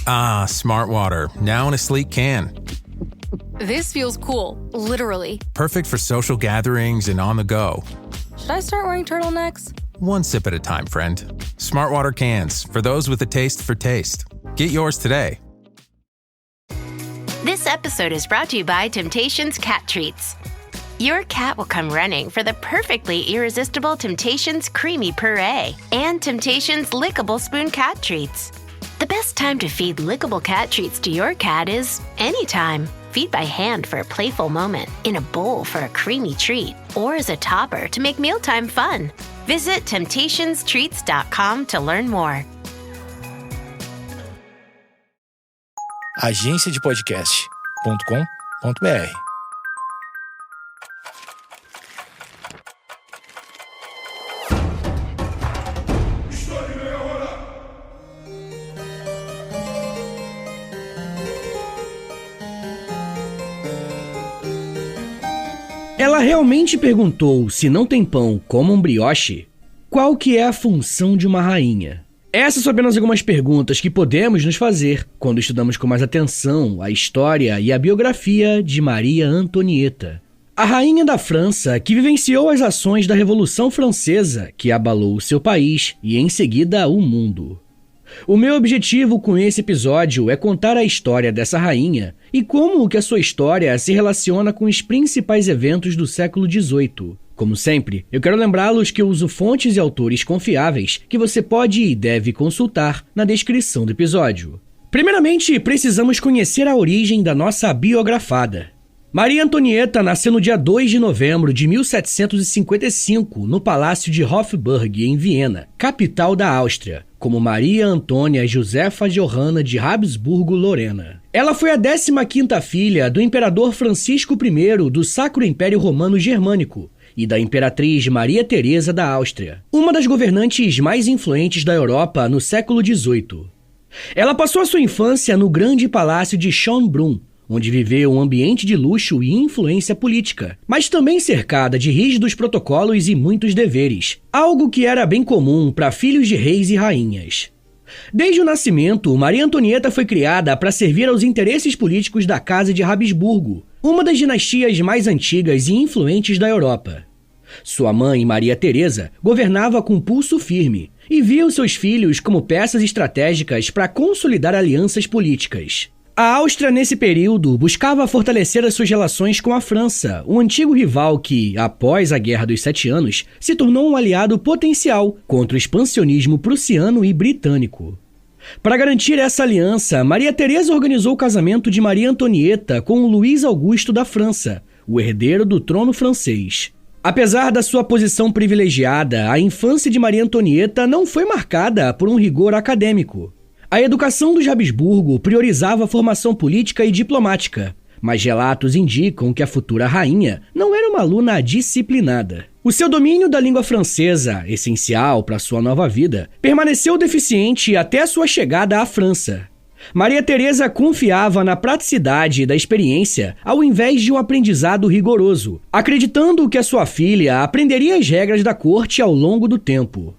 Ah, Smart Water, now in a sleek can. This feels cool, literally. Perfect for social gatherings and on the go. Should I start wearing turtlenecks? One sip at a time, friend. Smart Water cans, for those with a taste for taste. Get yours today. This episode is brought to you by Temptations Cat Treats. Your cat will come running for the perfectly irresistible Temptations Creamy Puree and Temptations Lickable Spoon Cat Treats. The best time to feed lickable cat treats to your cat is anytime. Feed by hand for a playful moment, in a bowl for a creamy treat, or as a topper to make mealtime fun. Visit TemptationsTreats.com to learn more. agenciadepodcast.com.br. Ela realmente perguntou se não tem pão, como um brioche? Qual que é a função de uma rainha? Essas são apenas algumas perguntas que podemos nos fazer quando estudamos com mais atenção a história e a biografia de Maria Antonieta, a rainha da França que vivenciou as ações da Revolução Francesa que abalou o seu país e em seguida o mundo. O meu objetivo com esse episódio é contar a história dessa rainha e como que a sua história se relaciona com os principais eventos do século XVIII. Como sempre, eu quero lembrá-los que eu uso fontes e autores confiáveis que você pode e deve consultar na descrição do episódio. Primeiramente, precisamos conhecer a origem da nossa biografada. Maria Antonieta nasceu no dia 2 de novembro de 1755, no Palácio de Hofburg, em Viena, capital da Áustria, como Maria Antônia Josefa Johanna de Habsburgo-Lorena. Ela foi a 15ª filha do imperador Francisco I do Sacro Império Romano Germânico e da imperatriz Maria Teresa da Áustria, uma das governantes mais influentes da Europa no século XVIII. Ela passou a sua infância no grande palácio de Schönbrunn, onde viveu um ambiente de luxo e influência política, mas também cercada de rígidos protocolos e muitos deveres, algo que era bem comum para filhos de reis e rainhas. Desde o nascimento, Maria Antonieta foi criada para servir aos interesses políticos da Casa de Habsburgo, uma das dinastias mais antigas e influentes da Europa. Sua mãe, Maria Teresa, governava com pulso firme e via seus filhos como peças estratégicas para consolidar alianças políticas. A Áustria, nesse período, buscava fortalecer as suas relações com a França, um antigo rival que, após a Guerra dos 7 Anos, se tornou um aliado potencial contra o expansionismo prussiano e britânico. Para garantir essa aliança, Maria Teresa organizou o casamento de Maria Antonieta com Luís Augusto da França, o herdeiro do trono francês. Apesar da sua posição privilegiada, a infância de Maria Antonieta não foi marcada por um rigor acadêmico. A educação dos Habsburgo priorizava a formação política e diplomática, mas relatos indicam que a futura rainha não era uma aluna disciplinada. O seu domínio da língua francesa, essencial para sua nova vida, permaneceu deficiente até sua chegada à França. Maria Teresa confiava na praticidade da experiência ao invés de um aprendizado rigoroso, acreditando que a sua filha aprenderia as regras da corte ao longo do tempo.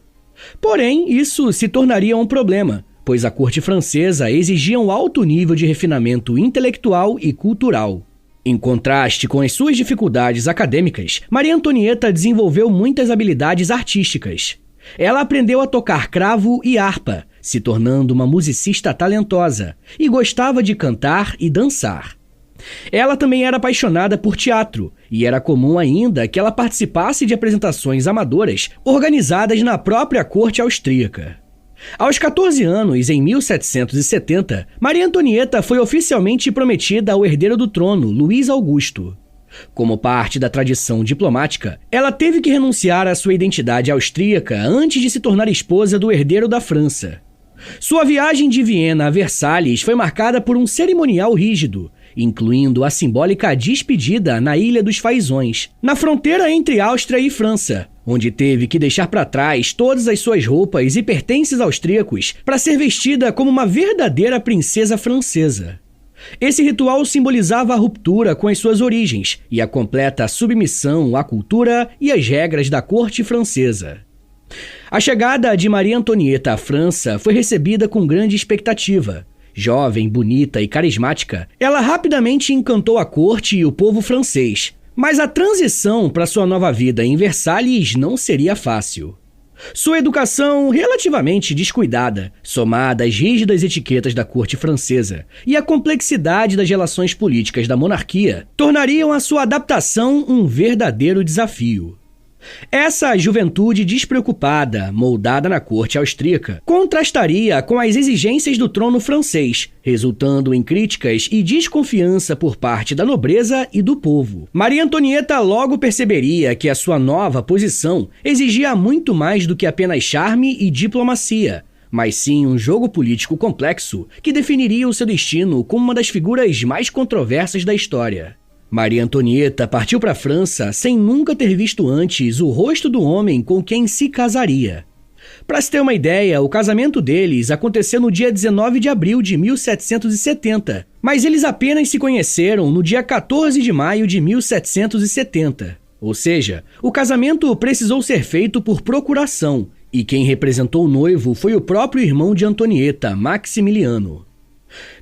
Porém, isso se tornaria um problema, pois a corte francesa exigia um alto nível de refinamento intelectual e cultural. Em contraste com as suas dificuldades acadêmicas, Maria Antonieta desenvolveu muitas habilidades artísticas. Ela aprendeu a tocar cravo e harpa, se tornando uma musicista talentosa, e gostava de cantar e dançar. Ela também era apaixonada por teatro, e era comum ainda que ela participasse de apresentações amadoras organizadas na própria corte austríaca. Aos 14 anos, em 1770, Maria Antonieta foi oficialmente prometida ao herdeiro do trono, Luís Augusto. Como parte da tradição diplomática, ela teve que renunciar à sua identidade austríaca antes de se tornar esposa do herdeiro da França. Sua viagem de Viena a Versalhes foi marcada por um cerimonial rígido, incluindo a simbólica despedida na Ilha dos Faisões, na fronteira entre Áustria e França, onde teve que deixar para trás todas as suas roupas e pertences austríacos para ser vestida como uma verdadeira princesa francesa. Esse ritual simbolizava a ruptura com as suas origens e a completa submissão à cultura e às regras da corte francesa. A chegada de Maria Antonieta à França foi recebida com grande expectativa, Jovem, bonita e carismática, ela rapidamente encantou a corte e o povo francês. Mas a transição para sua nova vida em Versalhes não seria fácil. Sua educação relativamente descuidada, somada às rígidas etiquetas da corte francesa e à complexidade das relações políticas da monarquia, tornariam a sua adaptação um verdadeiro desafio. Essa juventude despreocupada, moldada na corte austríaca, contrastaria com as exigências do trono francês, resultando em críticas e desconfiança por parte da nobreza e do povo. Maria Antonieta logo perceberia que a sua nova posição exigia muito mais do que apenas charme e diplomacia, mas sim um jogo político complexo que definiria o seu destino como uma das figuras mais controversas da história. Maria Antonieta partiu para a França sem nunca ter visto antes o rosto do homem com quem se casaria. Para se ter uma ideia, o casamento deles aconteceu no dia 19 de abril de 1770, mas eles apenas se conheceram no dia 14 de maio de 1770. Ou seja, o casamento precisou ser feito por procuração, e quem representou o noivo foi o próprio irmão de Antonieta, Maximiliano.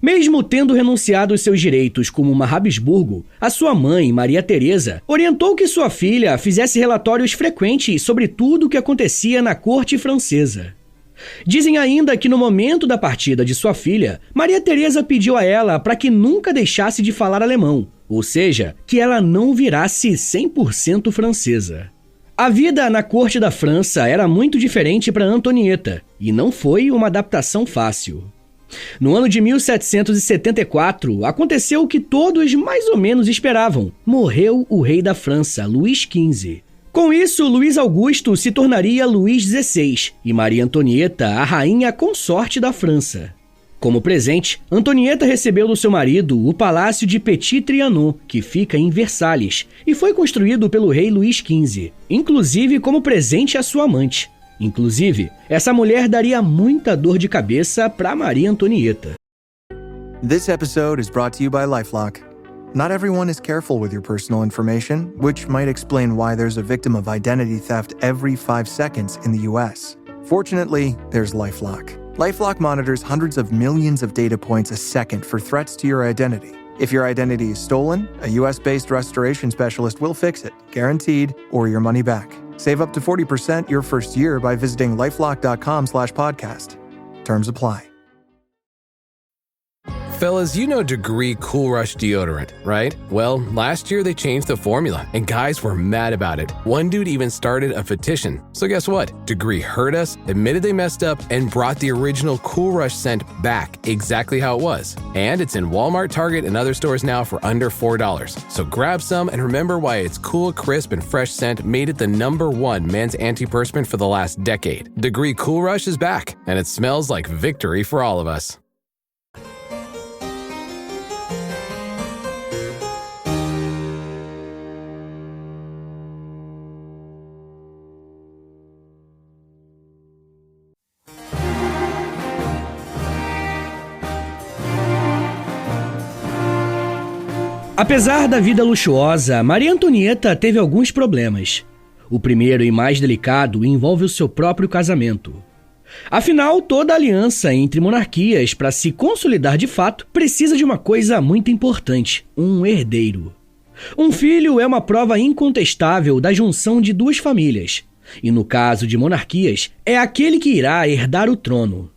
Mesmo tendo renunciado aos seus direitos como uma Habsburgo, a sua mãe, Maria Teresa, orientou que sua filha fizesse relatórios frequentes sobre tudo o que acontecia na corte francesa. Dizem ainda que no momento da partida de sua filha, Maria Teresa pediu a ela para que nunca deixasse de falar alemão, ou seja, que ela não virasse 100% francesa. A vida na corte da França era muito diferente para Antonieta, e não foi uma adaptação fácil. No ano de 1774, aconteceu o que todos mais ou menos esperavam. Morreu o rei da França, Luís XV. Com isso, Luís Augusto se tornaria Luís XVI e Maria Antonieta a rainha consorte da França. Como presente, Antonieta recebeu do seu marido o Palácio de Petit Trianon, que fica em Versalhes, e foi construído pelo rei Luís XV, inclusive como presente à sua amante. Inclusive, essa mulher daria muita dor de cabeça para Maria Antonieta. This episode is brought to you by LifeLock. Not everyone is careful with your personal information, which might explain why there's a victim of identity theft every 5 seconds in the US. Fortunately, there's LifeLock. LifeLock monitors hundreds of millions of data points a second for threats to your identity. If your identity is stolen, a US-based restoration specialist will fix it, guaranteed, or your money back. Save up to 40% your first year by visiting LifeLock.com/podcast. Terms apply. Fellas, you know Degree Cool Rush deodorant, right? Well, last year they changed the formula, and guys were mad about it. One dude even started a petition. So guess what? Degree heard us, admitted they messed up, and brought the original Cool Rush scent back exactly how it was. And it's in Walmart, Target, and other stores now for under $4. So grab some and remember why its cool, crisp, and fresh scent made it the #1 men's antiperspirant for the last decade. Degree Cool Rush is back, and it smells like victory for all of us. Apesar da vida luxuosa, Maria Antonieta teve alguns problemas. O primeiro e mais delicado envolve o seu próprio casamento. Afinal, toda aliança entre monarquias, para se consolidar de fato, precisa de uma coisa muito importante: um herdeiro. Um filho é uma prova incontestável da junção de duas famílias, e no caso de monarquias, é aquele que irá herdar o trono.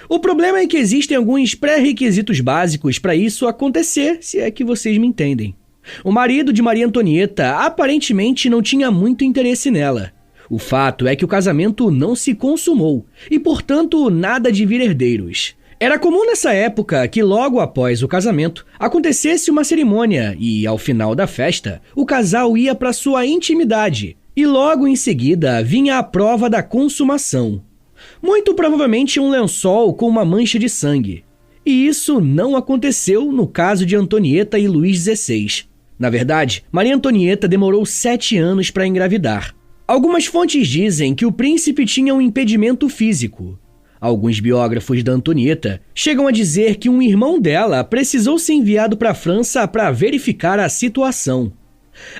O problema é que existem alguns pré-requisitos básicos para isso acontecer, se é que vocês me entendem. O marido de Maria Antonieta aparentemente não tinha muito interesse nela. O fato é que o casamento não se consumou e, portanto, nada de vir herdeiros. Era comum nessa época que logo após o casamento acontecesse uma cerimônia e, ao final da festa, o casal ia para sua intimidade e logo em seguida vinha a prova da consumação. Muito provavelmente um lençol com uma mancha de sangue. E isso não aconteceu no caso de Antonieta e Luís XVI. Na verdade, Maria Antonieta demorou 7 anos para engravidar. Algumas fontes dizem que o príncipe tinha um impedimento físico. Alguns biógrafos da Antonieta chegam a dizer que um irmão dela precisou ser enviado para a França para verificar a situação.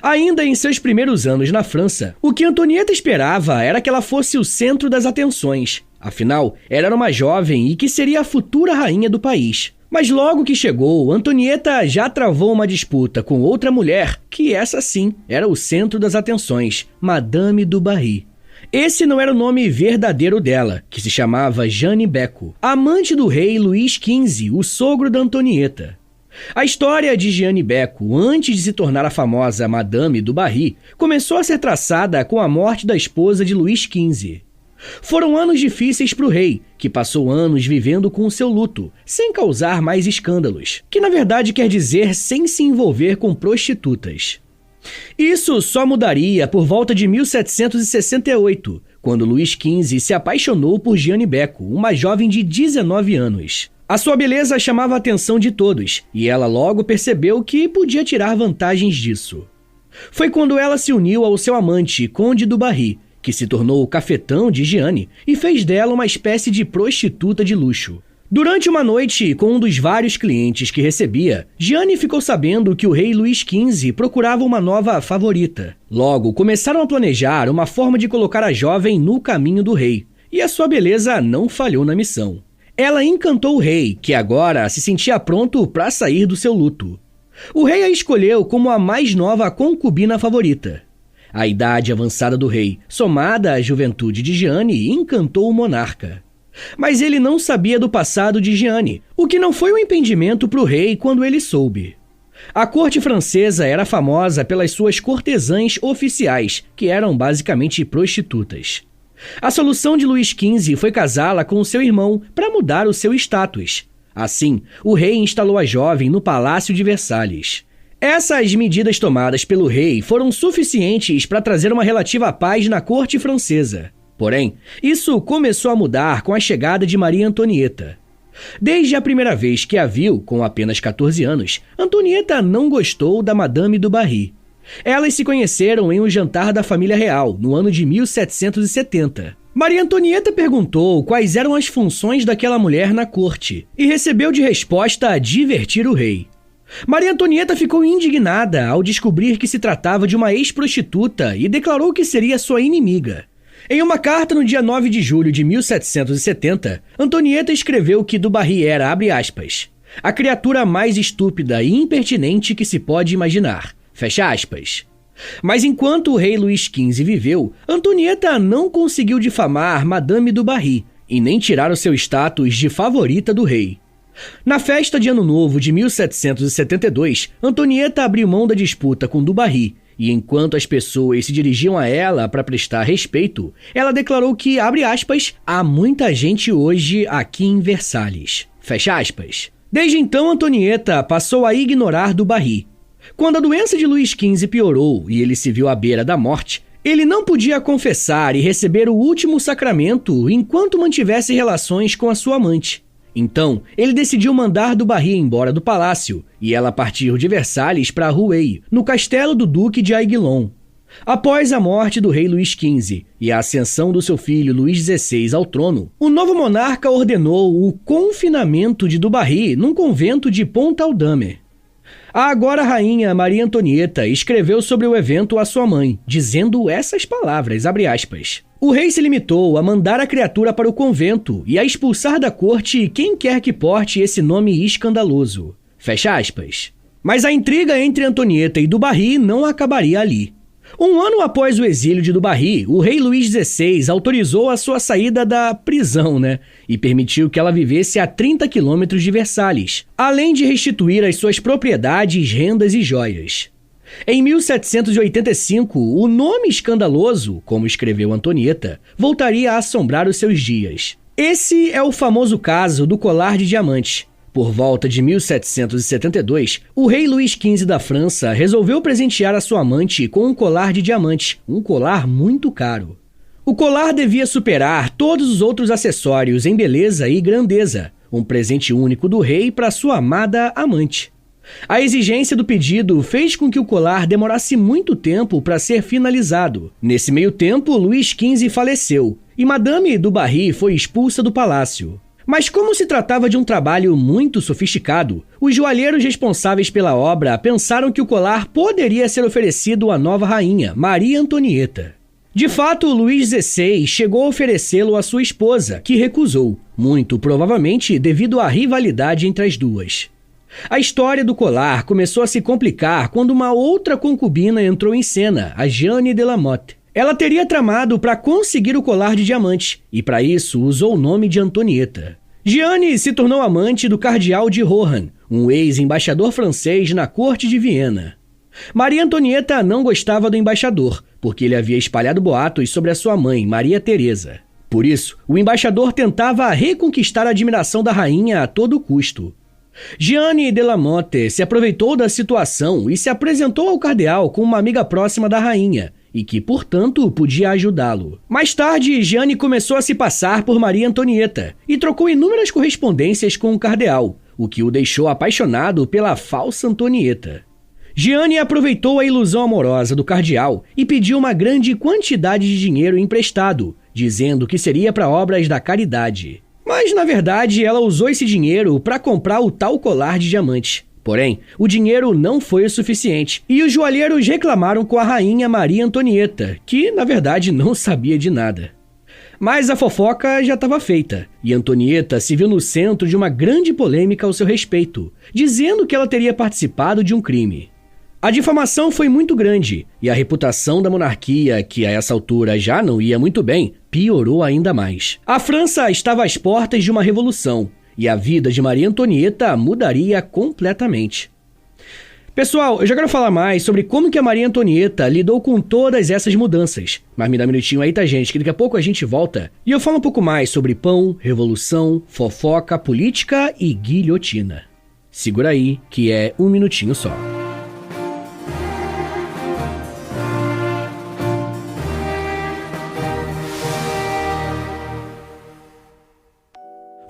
Ainda em seus primeiros anos na França, o que Antonieta esperava era que ela fosse o centro das atenções. Afinal, ela era uma jovem e que seria a futura rainha do país. Mas logo que chegou, Antonieta já travou uma disputa com outra mulher, que essa sim era o centro das atenções, Madame du Barry. Esse não era o nome verdadeiro dela, que se chamava Jeanne Becco, amante do rei Luís XV, o sogro da Antonieta. A história de Jeanne Becco, antes de se tornar a famosa Madame du Barry, começou a ser traçada com a morte da esposa de Luís XV. Foram anos difíceis para o rei, que passou anos vivendo com o seu luto, sem causar mais escândalos, que na verdade quer dizer sem se envolver com prostitutas. Isso só mudaria por volta de 1768, quando Luís XV se apaixonou por Jeanne Becco, uma jovem de 19 anos. A sua beleza chamava a atenção de todos, e ela logo percebeu que podia tirar vantagens disso. Foi quando ela se uniu ao seu amante, Conde du Barry, que se tornou o cafetão de Jeanne e fez dela uma espécie de prostituta de luxo. Durante uma noite, com um dos vários clientes que recebia, Jeanne ficou sabendo que o rei Luís XV procurava uma nova favorita. Logo, começaram a planejar uma forma de colocar a jovem no caminho do rei, e a sua beleza não falhou na missão. Ela encantou o rei, que agora se sentia pronto para sair do seu luto. O rei a escolheu como a mais nova concubina favorita. A idade avançada do rei, somada à juventude de Jeanne, encantou o monarca. Mas ele não sabia do passado de Jeanne, o que não foi um impedimento para o rei quando ele soube. A corte francesa era famosa pelas suas cortesãs oficiais, que eram basicamente prostitutas. A solução de Luís XV foi casá-la com seu irmão para mudar o seu status. Assim, o rei instalou a jovem no Palácio de Versalhes. Essas medidas tomadas pelo rei foram suficientes para trazer uma relativa paz na corte francesa. Porém, isso começou a mudar com a chegada de Maria Antonieta. Desde a primeira vez que a viu, com apenas 14 anos, Antonieta não gostou da Madame du Barry. Elas se conheceram em um jantar da família real, no ano de 1770. Maria Antonieta perguntou quais eram as funções daquela mulher na corte e recebeu de resposta divertir o rei. Maria Antonieta ficou indignada ao descobrir que se tratava de uma ex-prostituta e declarou que seria sua inimiga. Em uma carta no dia 9 de julho de 1770, Antonieta escreveu que du Barry era, abre aspas, a criatura mais estúpida e impertinente que se pode imaginar, fecha aspas. Mas enquanto o rei Luís XV viveu, Antonieta não conseguiu difamar Madame du Barry e nem tirar o seu status de favorita do rei. Na festa de Ano Novo de 1772, Antonieta abriu mão da disputa com du Barry, e enquanto as pessoas se dirigiam a ela para prestar respeito, ela declarou que, abre aspas, há muita gente hoje aqui em Versalhes, fecha aspas. Desde então, Antonieta passou a ignorar du Barry. Quando a doença de Luís XV piorou e ele se viu à beira da morte, ele não podia confessar e receber o último sacramento enquanto mantivesse relações com a sua amante. Então, ele decidiu mandar du Barry embora do palácio, e ela partiu de Versalhes para Rueil, no castelo do duque de Aiguillon. Após a morte do rei Luís XV e a ascensão do seu filho Luís XVI ao trono, o novo monarca ordenou o confinamento de du Barry num convento de Pont-Audemer. A agora rainha Maria Antonieta escreveu sobre o evento a sua mãe, dizendo essas palavras, abre aspas. O rei se limitou a mandar a criatura para o convento e a expulsar da corte quem quer que porte esse nome escandaloso. Fecha aspas. Mas a intriga entre Antonieta e du Barry não acabaria ali. Um ano após o exílio de du Barry, o rei Luís XVI autorizou a sua saída da prisão, e permitiu que ela vivesse a 30 quilômetros de Versalhes, além de restituir as suas propriedades, rendas e joias. Em 1785, o nome escandaloso, como escreveu Antonieta, voltaria a assombrar os seus dias. Esse é o famoso caso do colar de diamantes. Por volta de 1772, o rei Luís XV da França resolveu presentear a sua amante com um colar de diamantes, um colar muito caro. O colar devia superar todos os outros acessórios em beleza e grandeza, um presente único do rei para sua amada amante. A exigência do pedido fez com que o colar demorasse muito tempo para ser finalizado. Nesse meio tempo, Luís XV faleceu e Madame du Barry foi expulsa do palácio. Mas como se tratava de um trabalho muito sofisticado, os joalheiros responsáveis pela obra pensaram que o colar poderia ser oferecido à nova rainha, Maria Antonieta. De fato, Luís XVI chegou a oferecê-lo à sua esposa, que recusou, muito provavelmente devido à rivalidade entre as duas. A história do colar começou a se complicar quando uma outra concubina entrou em cena, a Jeanne de la Motte. Ela teria tramado para conseguir o colar de diamante e, para isso, usou o nome de Antonieta. Jeanne se tornou amante do cardeal de Rohan, um ex-embaixador francês na corte de Viena. Maria Antonieta não gostava do embaixador, porque ele havia espalhado boatos sobre a sua mãe, Maria Teresa. Por isso, o embaixador tentava reconquistar a admiração da rainha a todo custo. Jeanne de la Motte se aproveitou da situação e se apresentou ao cardeal como uma amiga próxima da rainha, e que, portanto, podia ajudá-lo. Mais tarde, Jeanne começou a se passar por Maria Antonieta e trocou inúmeras correspondências com o cardeal, o que o deixou apaixonado pela falsa Antonieta. Jeanne aproveitou a ilusão amorosa do cardeal e pediu uma grande quantidade de dinheiro emprestado, dizendo que seria para obras da caridade. Mas, na verdade, ela usou esse dinheiro para comprar o tal colar de diamante. Porém, o dinheiro não foi o suficiente e os joalheiros reclamaram com a rainha Maria Antonieta, que, na verdade, não sabia de nada. Mas a fofoca já estava feita e Antonieta se viu no centro de uma grande polêmica ao seu respeito, dizendo que ela teria participado de um crime. A difamação foi muito grande e a reputação da monarquia, que a essa altura já não ia muito bem, piorou ainda mais. A França estava às portas de uma revolução e a vida de Maria Antonieta mudaria completamente. Pessoal, eu já quero falar mais sobre como que a Maria Antonieta lidou com todas essas mudanças. Mas me dá um minutinho aí, tá, gente, que daqui a pouco a gente volta e eu falo um pouco mais sobre pão, revolução, fofoca, política e guilhotina. Segura aí, que é um minutinho só.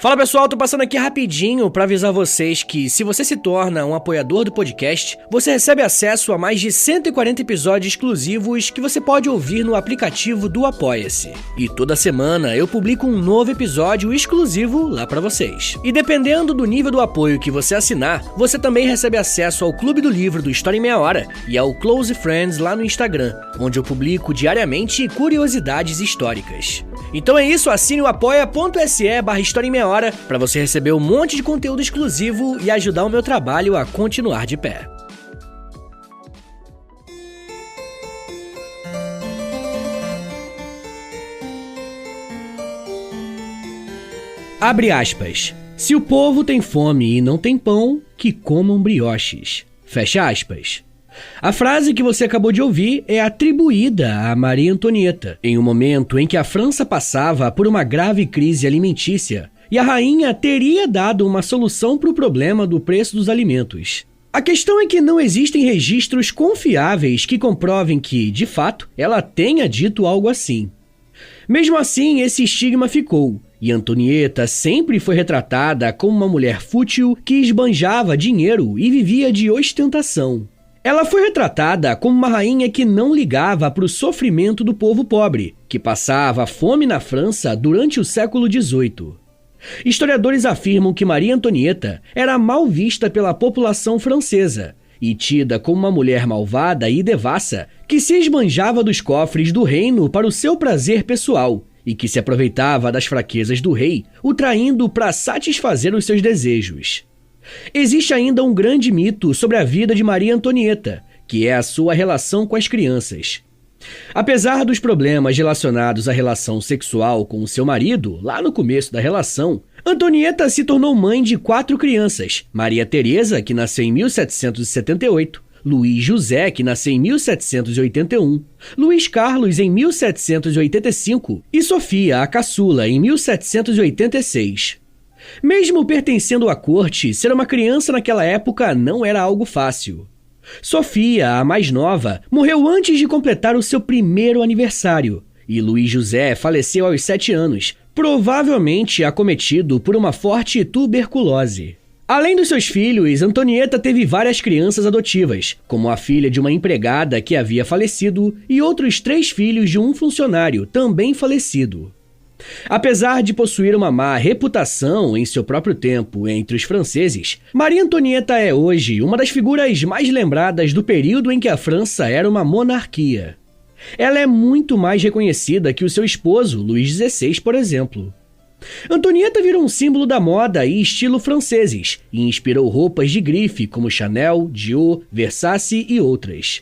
Fala pessoal, tô passando aqui rapidinho para avisar vocês que se você se torna um apoiador do podcast, você recebe acesso a mais de 140 episódios exclusivos que você pode ouvir no aplicativo do Apoia-se. E toda semana eu publico um novo episódio exclusivo lá para vocês. E dependendo do nível do apoio que você assinar, você também recebe acesso ao Clube do Livro do História em Meia Hora e ao Close Friends lá no Instagram, onde eu publico diariamente curiosidades históricas. Então é isso, assine o apoia.se/História em Meia Hora para você receber um monte de conteúdo exclusivo e ajudar o meu trabalho a continuar de pé. Abre aspas. Se o povo tem fome e não tem pão, que comam brioches. Fecha aspas. A frase que você acabou de ouvir é atribuída a Maria Antonieta, em um momento em que a França passava por uma grave crise alimentícia e a rainha teria dado uma solução para o problema do preço dos alimentos. A questão é que não existem registros confiáveis que comprovem que, de fato, ela tenha dito algo assim. Mesmo assim, esse estigma ficou, e Antonieta sempre foi retratada como uma mulher fútil que esbanjava dinheiro e vivia de ostentação. Ela foi retratada como uma rainha que não ligava para o sofrimento do povo pobre, que passava fome na França durante o século XVIII. Historiadores afirmam que Maria Antonieta era mal vista pela população francesa e tida como uma mulher malvada e devassa que se esbanjava dos cofres do reino para o seu prazer pessoal e que se aproveitava das fraquezas do rei, o traindo para satisfazer os seus desejos. Existe ainda um grande mito sobre a vida de Maria Antonieta, que é a sua relação com as crianças. Apesar dos problemas relacionados à relação sexual com o seu marido, lá no começo da relação, Antonieta se tornou mãe de 4 crianças: Maria Teresa, que nasceu em 1778, Luís José, que nasceu em 1781, Luís Carlos, em 1785, e Sofia, a caçula, em 1786. Mesmo pertencendo à corte, ser uma criança naquela época não era algo fácil. Sofia, a mais nova, morreu antes de completar o seu primeiro aniversário, e Luís José faleceu aos 7 anos, provavelmente acometido por uma forte tuberculose. Além dos seus filhos, Antonieta teve várias crianças adotivas, como a filha de uma empregada que havia falecido e outros 3 filhos de um funcionário, também falecido. Apesar de possuir uma má reputação em seu próprio tempo entre os franceses, Maria Antonieta é hoje uma das figuras mais lembradas do período em que a França era uma monarquia. Ela é muito mais reconhecida que o seu esposo, Luís XVI, por exemplo. Antonieta virou um símbolo da moda e estilo franceses e inspirou roupas de grife como Chanel, Dior, Versace e outras.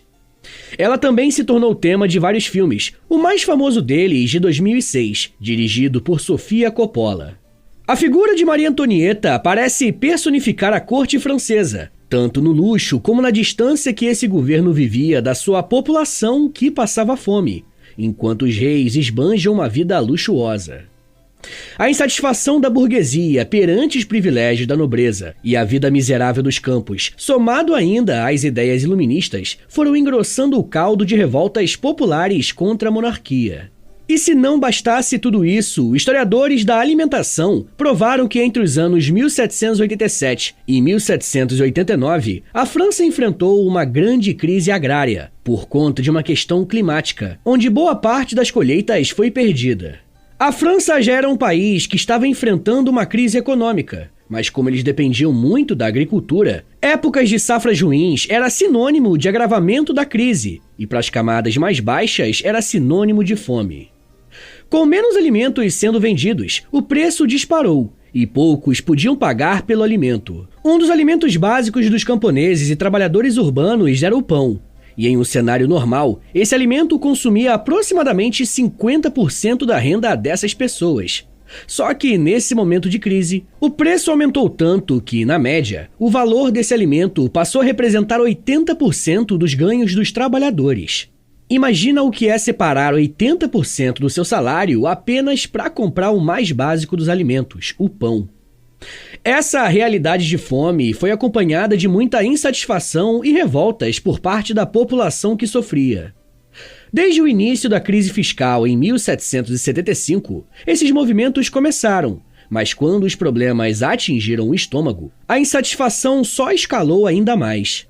Ela também se tornou tema de vários filmes, o mais famoso deles de 2006, dirigido por Sofia Coppola. A figura de Maria Antonieta parece personificar a corte francesa, tanto no luxo como na distância que esse governo vivia da sua população que passava fome, enquanto os reis esbanjam uma vida luxuosa. A insatisfação da burguesia perante os privilégios da nobreza e a vida miserável dos campos, somado ainda às ideias iluministas, foram engrossando o caldo de revoltas populares contra a monarquia. E se não bastasse tudo isso, historiadores da alimentação provaram que entre os anos 1787 e 1789, a França enfrentou uma grande crise agrária, por conta de uma questão climática, onde boa parte das colheitas foi perdida. A França já era um país que estava enfrentando uma crise econômica, mas como eles dependiam muito da agricultura, épocas de safras ruins era sinônimo de agravamento da crise, e para as camadas mais baixas era sinônimo de fome. Com menos alimentos sendo vendidos, o preço disparou, e poucos podiam pagar pelo alimento. Um dos alimentos básicos dos camponeses e trabalhadores urbanos era o pão. E em um cenário normal, esse alimento consumia aproximadamente 50% da renda dessas pessoas. Só que, nesse momento de crise, o preço aumentou tanto que, na média, o valor desse alimento passou a representar 80% dos ganhos dos trabalhadores. Imagina o que é separar 80% do seu salário apenas para comprar o mais básico dos alimentos, o pão. Essa realidade de fome foi acompanhada de muita insatisfação e revoltas por parte da população que sofria. Desde o início da crise fiscal em 1775, esses movimentos começaram, mas quando os problemas atingiram o estômago, a insatisfação só escalou ainda mais.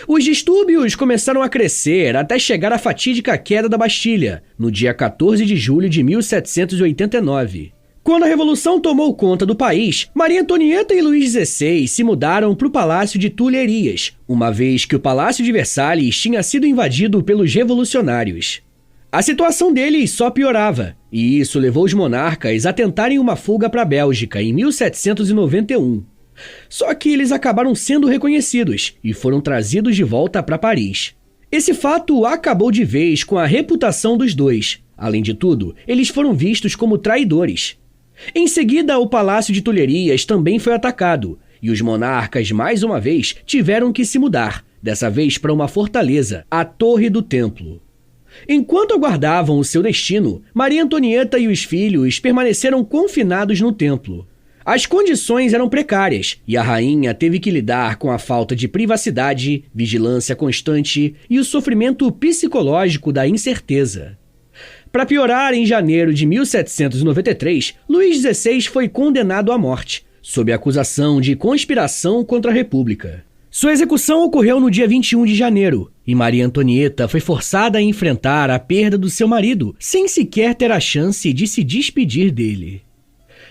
Os distúrbios começaram a crescer até chegar à fatídica queda da Bastilha, no dia 14 de julho de 1789. Quando a Revolução tomou conta do país, Maria Antonieta e Luís XVI se mudaram para o Palácio de Tuileries, uma vez que o Palácio de Versalhes tinha sido invadido pelos revolucionários. A situação deles só piorava, e isso levou os monarcas a tentarem uma fuga para a Bélgica em 1791. Só que eles acabaram sendo reconhecidos e foram trazidos de volta para Paris. Esse fato acabou de vez com a reputação dos dois. Além de tudo, eles foram vistos como traidores. Em seguida, o Palácio de Tuileries também foi atacado, e os monarcas, mais uma vez, tiveram que se mudar, dessa vez para uma fortaleza, a Torre do Templo. Enquanto aguardavam o seu destino, Maria Antonieta e os filhos permaneceram confinados no templo. As condições eram precárias, e a rainha teve que lidar com a falta de privacidade, vigilância constante e o sofrimento psicológico da incerteza. Para piorar, em janeiro de 1793, Luís XVI foi condenado à morte, sob a acusação de conspiração contra a República. Sua execução ocorreu no dia 21 de janeiro, e Maria Antonieta foi forçada a enfrentar a perda do seu marido, sem sequer ter a chance de se despedir dele.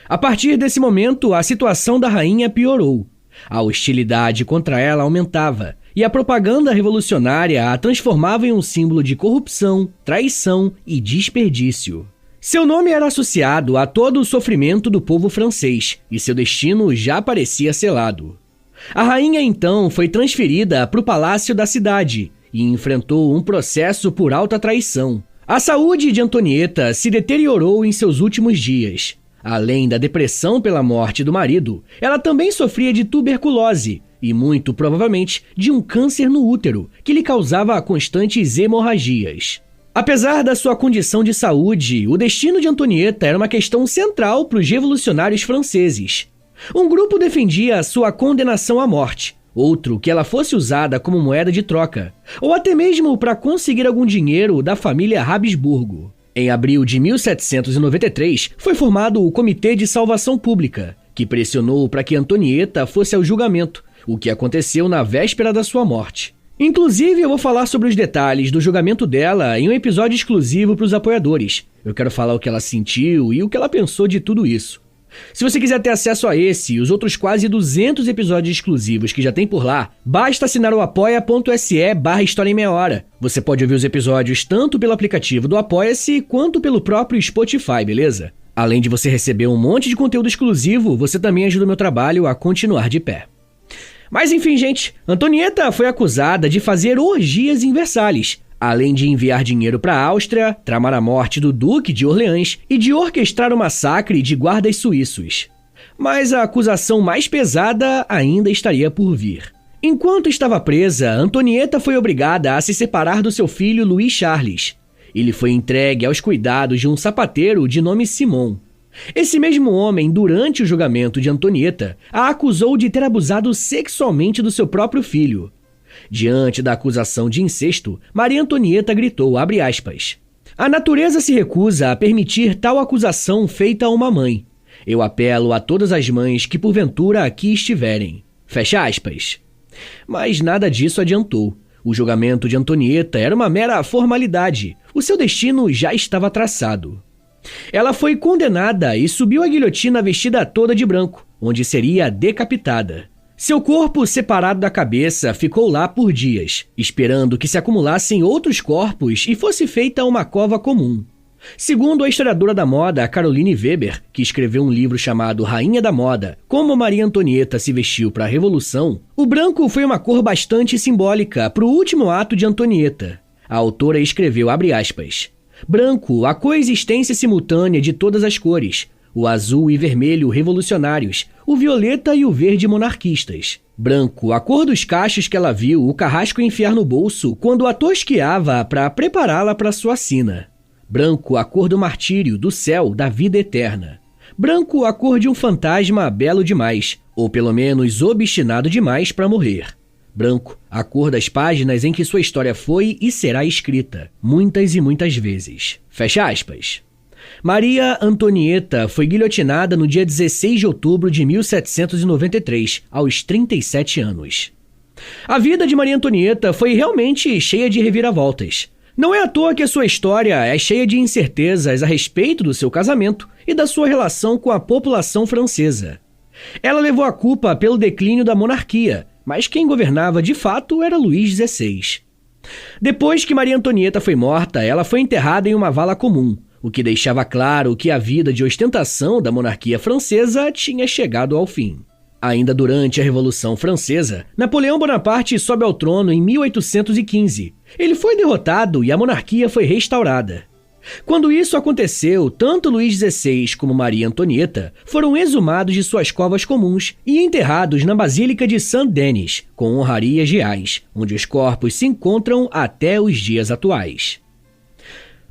A partir desse momento, a situação da rainha piorou. A hostilidade contra ela aumentava, e a propaganda revolucionária a transformava em um símbolo de corrupção, traição e desperdício. Seu nome era associado a todo o sofrimento do povo francês, e seu destino já parecia selado. A rainha, então, foi transferida para o palácio da cidade e enfrentou um processo por alta traição. A saúde de Antonieta se deteriorou em seus últimos dias. Além da depressão pela morte do marido, ela também sofria de tuberculose e, muito provavelmente, de um câncer no útero, que lhe causava constantes hemorragias. Apesar da sua condição de saúde, o destino de Antonieta era uma questão central para os revolucionários franceses. Um grupo defendia a sua condenação à morte, outro que ela fosse usada como moeda de troca, ou até mesmo para conseguir algum dinheiro da família Habsburgo. Em abril de 1793, foi formado o Comitê de Salvação Pública, que pressionou para que Antonieta fosse ao julgamento, o que aconteceu na véspera da sua morte. Inclusive, eu vou falar sobre os detalhes do julgamento dela em um episódio exclusivo para os apoiadores. Eu quero falar o que ela sentiu e o que ela pensou de tudo isso. Se você quiser ter acesso a esse e os outros quase 200 episódios exclusivos que já tem por lá, basta assinar o apoia.se/História em Meia Hora. Você pode ouvir os episódios tanto pelo aplicativo do Apoia-se quanto pelo próprio Spotify, beleza? Além de você receber um monte de conteúdo exclusivo, você também ajuda o meu trabalho a continuar de pé. Mas enfim, gente, Antonieta foi acusada de fazer orgias em Versalhes, além de enviar dinheiro para a Áustria, tramar a morte do Duque de Orleans e de orquestrar o massacre de guardas suíços. Mas a acusação mais pesada ainda estaria por vir. Enquanto estava presa, Antonieta foi obrigada a se separar do seu filho Luís Charles. Ele foi entregue aos cuidados de um sapateiro de nome Simon. Esse mesmo homem, durante o julgamento de Antonieta, a acusou de ter abusado sexualmente do seu próprio filho. Diante da acusação de incesto, Maria Antonieta gritou, abre aspas, "A natureza se recusa a permitir tal acusação feita a uma mãe. Eu apelo a todas as mães que porventura aqui estiverem." Fecha aspas. Mas nada disso adiantou. O julgamento de Antonieta era uma mera formalidade. O seu destino já estava traçado. Ela foi condenada e subiu à guilhotina vestida toda de branco, onde seria decapitada. Seu corpo, separado da cabeça, ficou lá por dias, esperando que se acumulassem outros corpos e fosse feita uma cova comum. Segundo a historiadora da moda Caroline Weber, que escreveu um livro chamado Rainha da Moda, Como Maria Antonieta se vestiu para a Revolução, o branco foi uma cor bastante simbólica para o último ato de Antonieta. A autora escreveu, abre aspas, "Branco, a coexistência simultânea de todas as cores, o azul e vermelho revolucionários, o violeta e o verde monarquistas. Branco, a cor dos cachos que ela viu o carrasco enfiar no bolso quando a tosquiava para prepará-la para sua sina. Branco, a cor do martírio, do céu, da vida eterna. Branco, a cor de um fantasma belo demais, ou pelo menos obstinado demais para morrer. Branco, a cor das páginas em que sua história foi e será escrita, muitas e muitas vezes." Fecha aspas. Maria Antonieta foi guilhotinada no dia 16 de outubro de 1793, aos 37 anos. A vida de Maria Antonieta foi realmente cheia de reviravoltas. Não é à toa que a sua história é cheia de incertezas a respeito do seu casamento e da sua relação com a população francesa. Ela levou a culpa pelo declínio da monarquia, mas quem governava de fato era Luís XVI. Depois que Maria Antonieta foi morta, ela foi enterrada em uma vala comum, o que deixava claro que a vida de ostentação da monarquia francesa tinha chegado ao fim. Ainda durante a Revolução Francesa, Napoleão Bonaparte sobe ao trono em 1815. Ele foi derrotado e a monarquia foi restaurada. Quando isso aconteceu, tanto Luís XVI como Maria Antonieta foram exumados de suas covas comuns e enterrados na Basílica de Saint-Denis, com honrarias reais, onde os corpos se encontram até os dias atuais.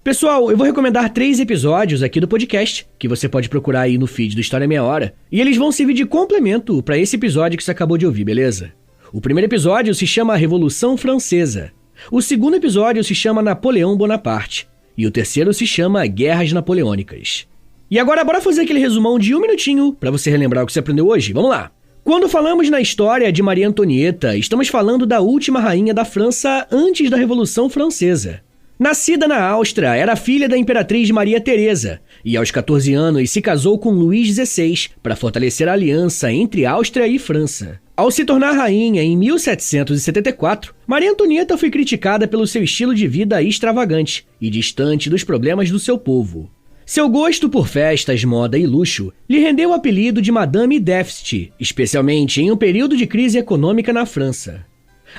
Pessoal, eu vou recomendar 3 episódios aqui do podcast, que você pode procurar aí no feed do História Meia Hora, e eles vão servir de complemento para esse episódio que você acabou de ouvir, beleza? O primeiro episódio se chama Revolução Francesa, o segundo episódio se chama Napoleão Bonaparte, e o terceiro se chama Guerras Napoleônicas. E agora bora fazer aquele resumão de 1 minutinho para você relembrar o que você aprendeu hoje, vamos lá! Quando falamos na história de Maria Antonieta, estamos falando da última rainha da França antes da Revolução Francesa. Nascida na Áustria, era filha da imperatriz Maria Teresa e aos 14 anos se casou com Luís XVI para fortalecer a aliança entre Áustria e França. Ao se tornar rainha em 1774, Maria Antonieta foi criticada pelo seu estilo de vida extravagante e distante dos problemas do seu povo. Seu gosto por festas, moda e luxo lhe rendeu o apelido de Madame Déficit, especialmente em um período de crise econômica na França.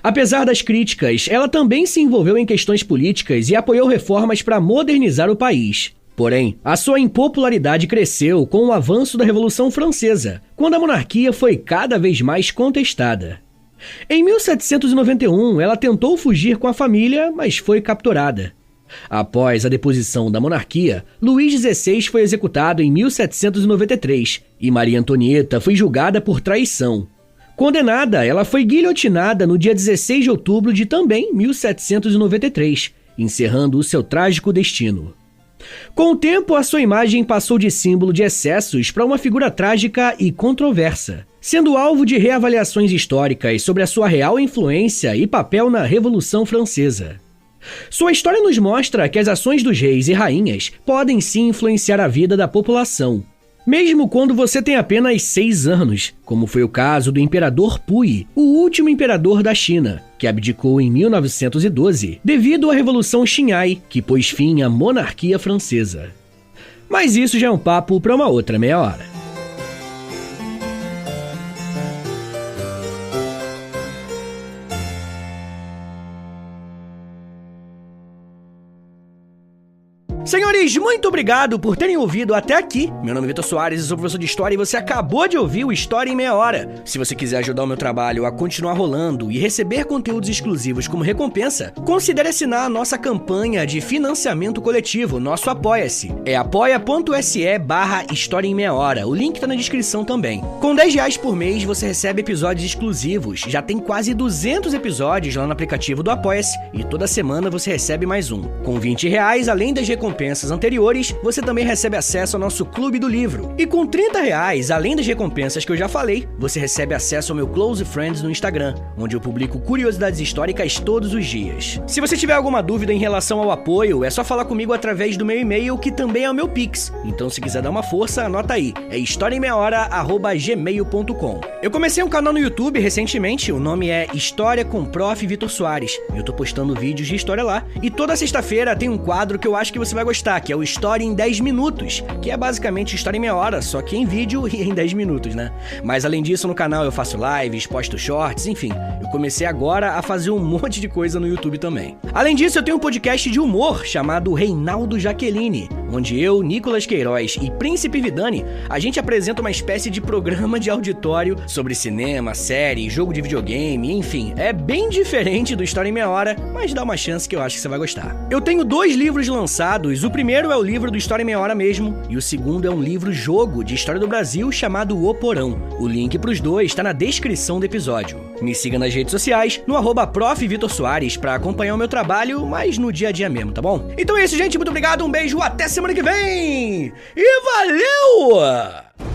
Apesar das críticas, ela também se envolveu em questões políticas e apoiou reformas para modernizar o país. Porém, a sua impopularidade cresceu com o avanço da Revolução Francesa, quando a monarquia foi cada vez mais contestada. Em 1791, ela tentou fugir com a família, mas foi capturada. Após a deposição da monarquia, Luís XVI foi executado em 1793 e Maria Antonieta foi julgada por traição. Condenada, ela foi guilhotinada no dia 16 de outubro de também 1793, encerrando o seu trágico destino. Com o tempo, a sua imagem passou de símbolo de excessos para uma figura trágica e controversa, sendo alvo de reavaliações históricas sobre a sua real influência e papel na Revolução Francesa. Sua história nos mostra que as ações dos reis e rainhas podem sim influenciar a vida da população, mesmo quando você tem apenas 6 anos, como foi o caso do imperador Puyi, o último imperador da China, que abdicou em 1912 devido à Revolução Xinhai, que pôs fim à monarquia francesa. Mas isso já é um papo para uma outra meia hora. Senhores, muito obrigado por terem ouvido até aqui. Meu nome é Vitor Soares, eu sou professor de História e você acabou de ouvir o História em Meia Hora. Se você quiser ajudar o meu trabalho a continuar rolando e receber conteúdos exclusivos como recompensa, considere assinar a nossa campanha de financiamento coletivo, nosso Apoia-se. É apoia.se/História em Meia Hora, o link tá na descrição também. Com R$10 por mês você recebe episódios exclusivos, já tem quase 200 episódios lá no aplicativo do Apoia-se e toda semana você recebe mais um. Com R$20, além das recompensas anteriores, você também recebe acesso ao nosso Clube do Livro. E com R$30, além das recompensas que eu já falei, você recebe acesso ao meu Close Friends no Instagram, onde eu publico curiosidades históricas todos os dias. Se você tiver alguma dúvida em relação ao apoio, é só falar comigo através do meu e-mail, que também é o meu Pix. Então, se quiser dar uma força, anota aí. É historiaemmeiahora@gmail.com. Eu comecei um canal no YouTube recentemente, o nome é História com Prof. Vitor Soares. Eu tô postando vídeos de história lá, e toda sexta-feira tem um quadro que eu acho que você vai gostar, que é o História em 10 Minutos, que é basicamente História em Meia Hora, só que em vídeo e em 10 minutos, né? Mas além disso, no canal eu faço lives, posto shorts, enfim, eu comecei agora a fazer um monte de coisa no YouTube também. Além disso, eu tenho um podcast de humor chamado Reinaldo Jaqueline, onde eu, Nicolas Queiroz e Príncipe Vidani, a gente apresenta uma espécie de programa de auditório sobre cinema, série, jogo de videogame, enfim, é bem diferente do História em Meia Hora, mas dá uma chance que eu acho que você vai gostar. Eu tenho 2 livros lançados. O primeiro é o livro do História em Meia Hora mesmo, e o segundo é um livro-jogo de história do Brasil chamado O Porão. O link pros dois está na descrição do episódio. Me siga nas redes sociais, no @Prof. Vitor Soares, pra acompanhar o meu trabalho, mas no dia a dia mesmo, tá bom? Então é isso, gente, muito obrigado, um beijo, até semana que vem! E valeu!